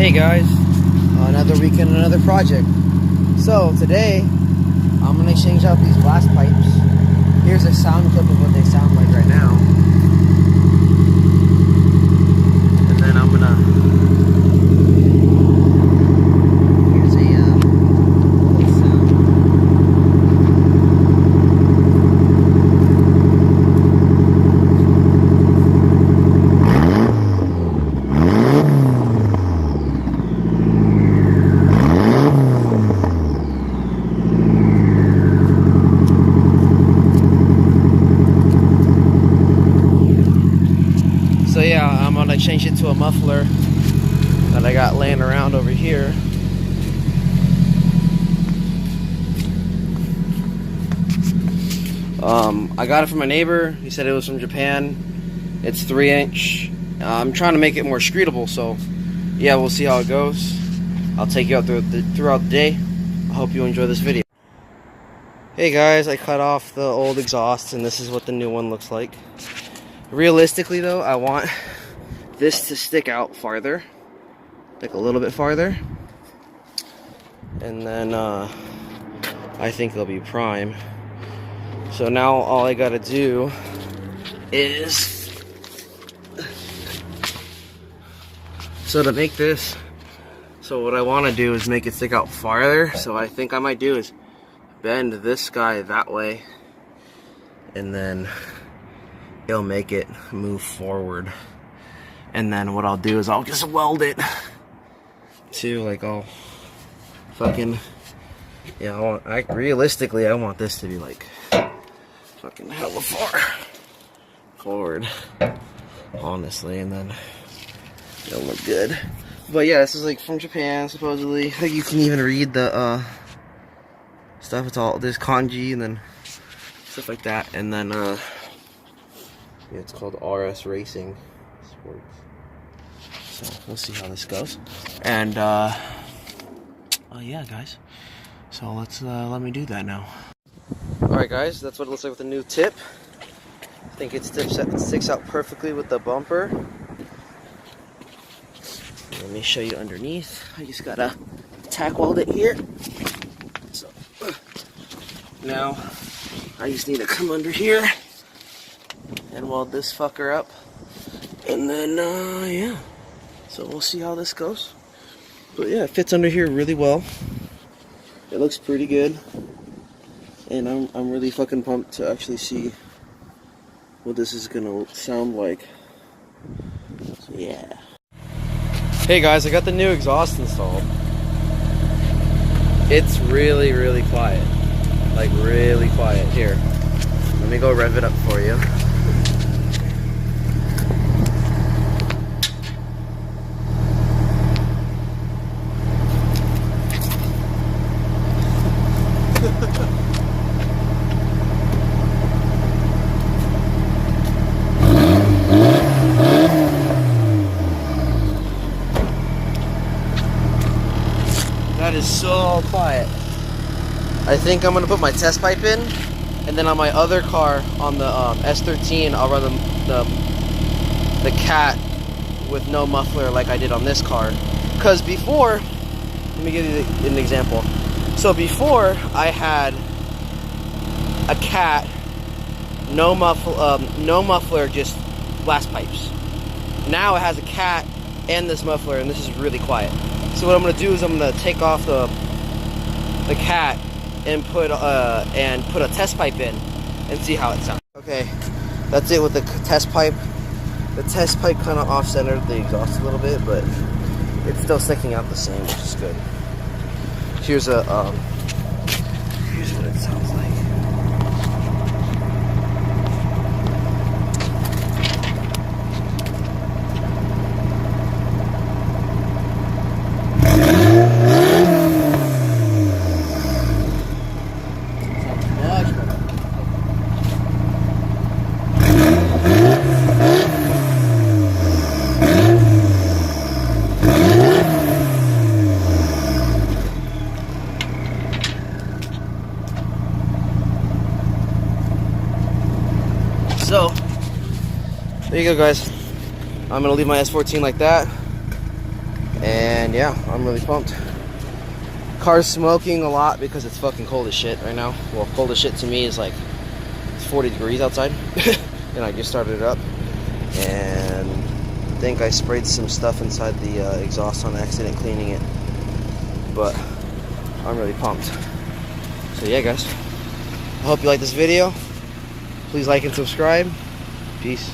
Hey guys, another weekend, another project. So today, I'm gonna change out these blast pipes. Here's a sound clip of what they sound like right now. And then I'm gonna, here's a little sound. So yeah, I'm gonna change it to a muffler that I got laying around over here. I got it from my neighbor. He said it was from Japan. It's 3-inch. I'm trying to make it more streetable, so yeah, we'll see how it goes. I'll take you out throughout the day. I hope you enjoy this video. Hey guys, I cut off the old exhaust and this is what the new one looks like. Realistically though, I want this to stick out farther, like a little bit farther, and then I think it'll be prime. So now all I gotta do is, so to make this, so what I want to do is make it stick out farther. So I think I might do is bend this guy that way, and then it'll make it move forward. And then what I'll do is I'll just weld it to, like, I'll fucking, yeah, realistically I want this to be like fucking hella far forward, honestly, and then it'll look good. But yeah, this is like from Japan supposedly. Like, you can even read the stuff. It's all, there's kanji and then stuff like that, and then yeah, it's called RS Racing Sports. So we'll see how this goes. And yeah, guys. So let me do that now. All right, guys. That's what it looks like with the new tip. I think it sticks out perfectly with the bumper. Let me show you underneath. I just gotta tack weld it here. So now I just need to come under here and weld this fucker up, and then yeah, so we'll see how this goes. But yeah, it fits under here really well. It looks pretty good, and I'm really fucking pumped to actually see what this is gonna sound like. So yeah. Hey guys, I got the new exhaust installed. It's really, really quiet, like really quiet. Here, let me go rev it up for you. That is so quiet. I think I'm gonna put my test pipe in, and then on my other car, on the S13, I'll run the cat with no muffler like I did on this car. Because before, let me give you an example. So before, I had a cat, no muffler, just blast pipes. Now it has a cat and this muffler, and this is really quiet. So what I'm gonna do is I'm gonna take off the cat and put a test pipe in and see how it sounds. Okay, that's it with the test pipe. The test pipe kind of off-centered the exhaust a little bit, but it's still sticking out the same, which is good. Here's what it sounds like. So, there you go, guys. I'm gonna leave my S14 like that, and And yeah, I'm really pumped. Car's smoking a lot because it's fucking cold as shit right now. Well, cold as shit to me is like it's 40 degrees outside. And I just started it up, and I think I sprayed some stuff inside the exhaust on accident cleaning it. But I'm really pumped. So yeah, guys, I hope you like this video. Please like and subscribe. Peace.